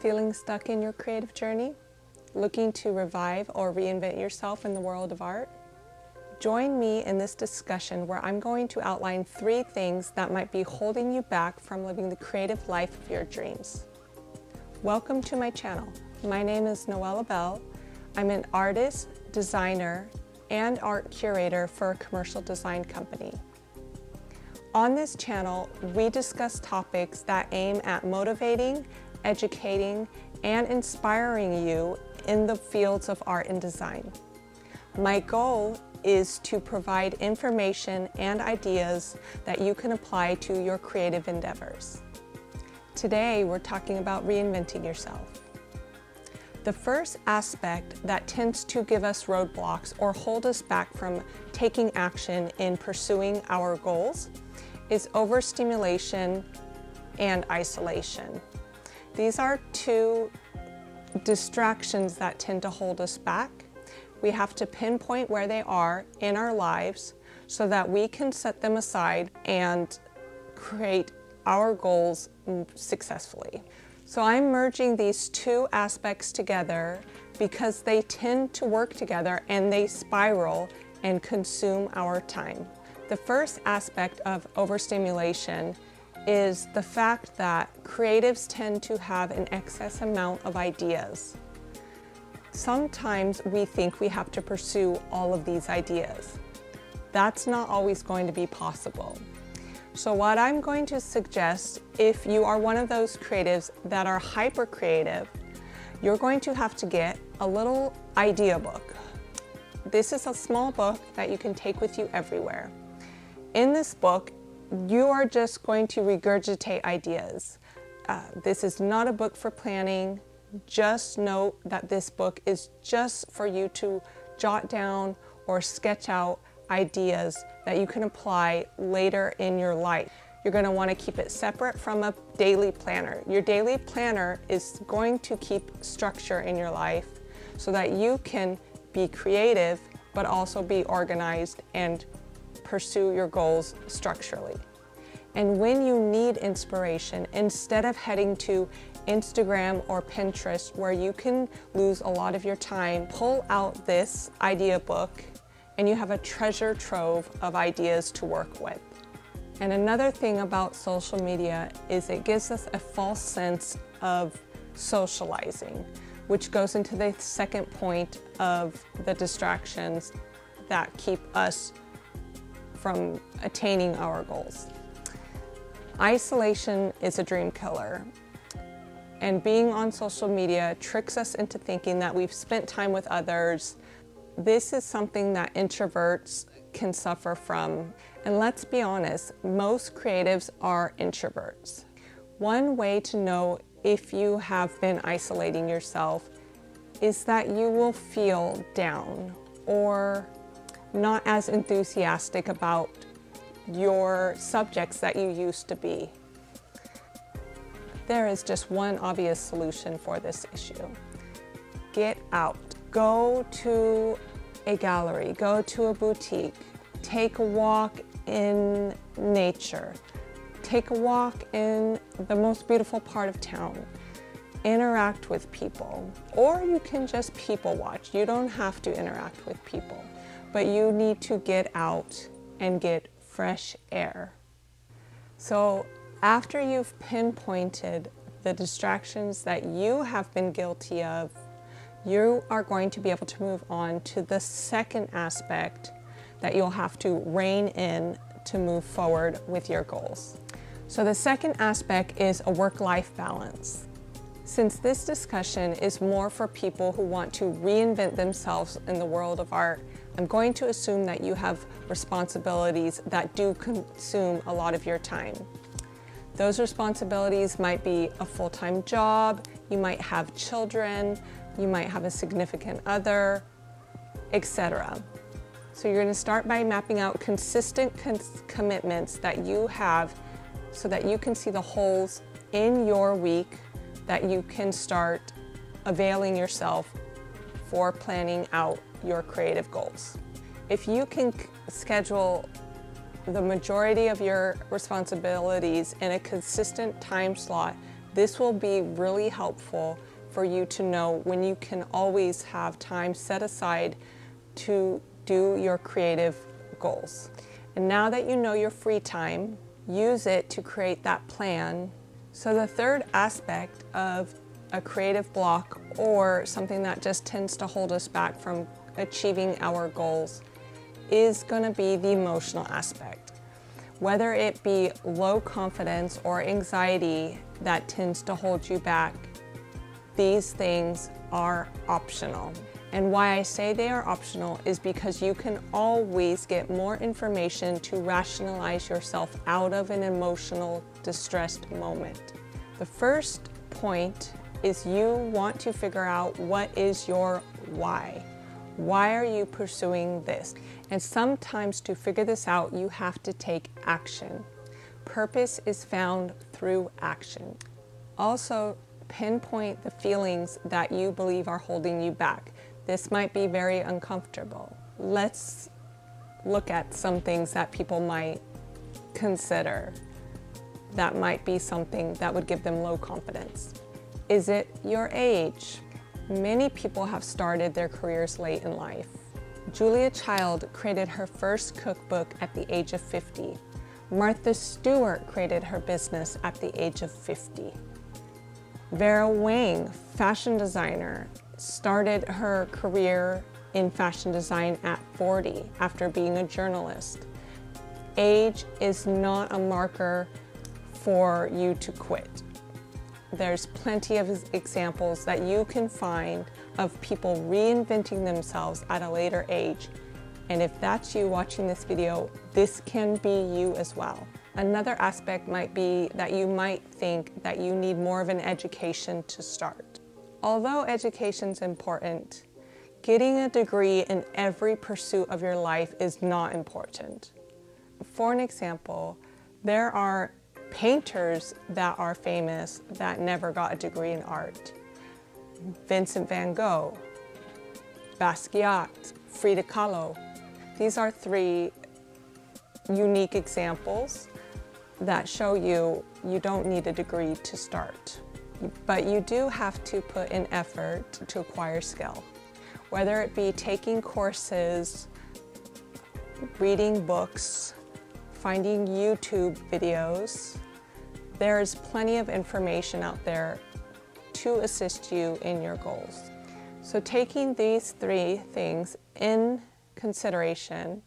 Feeling stuck in your creative journey? Looking to revive or reinvent yourself in the world of art? Join me in this discussion where I'm going to outline 3 things that might be holding you back from living the creative life of your dreams. Welcome to my channel. My name is Noella Bell. I'm an artist, designer, and art curator for a commercial design company. On this channel, we discuss topics that aim at motivating, educating, and inspiring you in the fields of art and design. My goal is to provide information and ideas that you can apply to your creative endeavors. Today, we're talking about reinventing yourself. The first aspect that tends to give us roadblocks or hold us back from taking action in pursuing our goals is overstimulation and isolation. These are 2 distractions that tend to hold us back. We have to pinpoint where they are in our lives so that we can set them aside and create our goals successfully. So I'm merging these 2 aspects together because they tend to work together and they spiral and consume our time. The first aspect of overstimulation is the fact that creatives tend to have an excess amount of ideas. Sometimes we think we have to pursue all of these ideas. That's not always going to be possible. So what I'm going to suggest, if you are one of those creatives that are hyper creative, you're going to have to get a little idea book. This is a small book that you can take with you everywhere. In this book, you are just going to regurgitate ideas. This is not a book for planning. Just note that this book is just for you to jot down or sketch out ideas that you can apply later in your life. You're going to want to keep it separate from a daily planner. Your daily planner is going to keep structure in your life so that you can be creative but also be organized and pursue your goals structurally. And when you need inspiration, instead of heading to Instagram or Pinterest where you can lose a lot of your time, pull out this idea book and you have a treasure trove of ideas to work with. And another thing about social media is it gives us a false sense of socializing, which goes into the second point of the distractions that keep us from attaining our goals. Isolation is a dream killer, and being on social media tricks us into thinking that we've spent time with others. This is something that introverts can suffer from, and let's be honest, most creatives are introverts. One way to know if you have been isolating yourself is that you will feel down or not as enthusiastic about your subjects that you used to be. There is just one obvious solution for this issue. Get out. Go to a gallery, go to a boutique, take a walk in nature, take a walk in the most beautiful part of town, interact with people, or you can just people watch. You don't have to interact with people, but you need to get out and get fresh air. So after you've pinpointed the distractions that you have been guilty of, you are going to be able to move on to the second aspect that you'll have to rein in to move forward with your goals. So the second aspect is a work-life balance. Since this discussion is more for people who want to reinvent themselves in the world of art, I'm going to assume that you have responsibilities that do consume a lot of your time. Those responsibilities might be a full-time job, you might have children, you might have a significant other, etc. So you're going to start by mapping out consistent commitments that you have so that you can see the holes in your week that you can start availing yourself for planning out your creative goals. If you can schedule the majority of your responsibilities in a consistent time slot, This will be really helpful for you to know when you can always have time set aside to do your creative goals. And now that you know your free time, use it to create that plan. So the third aspect of a creative block, or something that just tends to hold us back from achieving our goals, is going to be the emotional aspect. Whether it be low confidence or anxiety that tends to hold you back, these things are optional. And why I say they are optional is because you can always get more information to rationalize yourself out of an emotional, distressed moment. The first point is you want to figure out what is your why. Why are you pursuing this? And sometimes to figure this out, you have to take action. Purpose is found through action. Also, pinpoint the feelings that you believe are holding you back. This might be very uncomfortable. Let's look at some things that people might consider that might be something that would give them low confidence. Is it your age? Many people have started their careers late in life. Julia Child created her first cookbook at the age of 50. Martha Stewart created her business at the age of 50. Vera Wang, fashion designer, started her career in fashion design at 40 after being a journalist. Age is not a marker for you to quit. There's plenty of examples that you can find of people reinventing themselves at a later age. And if that's you watching this video, this can be you as well. Another aspect might be that you might think that you need more of an education to start. Although education's important, getting a degree in every pursuit of your life is not important. For an example, there are painters that are famous that never got a degree in art. Vincent van Gogh, Basquiat, Frida Kahlo. These are three unique examples that show you don't need a degree to start. But you do have to put in effort to acquire skill. Whether it be taking courses, reading books, finding YouTube videos, there's plenty of information out there to assist you in your goals. So taking these three things in consideration,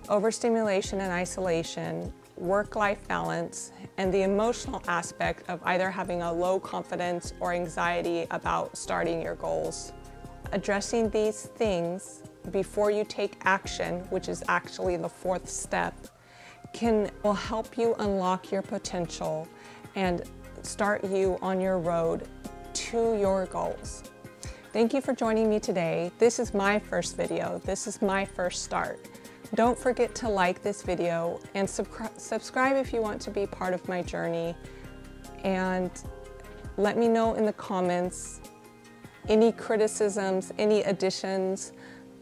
overstimulation and isolation, work-life balance, and the emotional aspect of either having a low confidence or anxiety about starting your goals. Addressing these things before you take action, which is actually the fourth step, will help you unlock your potential and start you on your road to your goals. Thank you for joining me today. This is my first video. This is my first start. Don't forget to like this video and subscribe if you want to be part of my journey. And let me know in the comments any criticisms, any additions.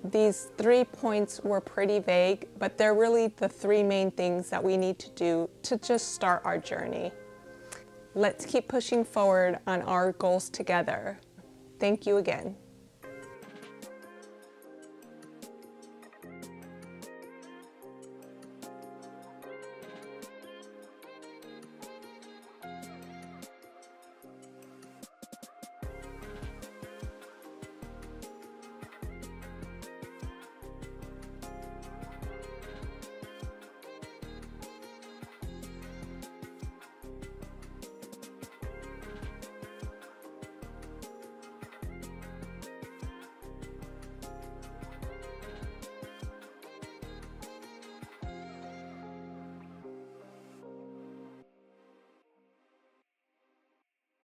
These 3 points were pretty vague, but they're really the 3 main things that we need to do to just start our journey. Let's keep pushing forward on our goals together. Thank you again.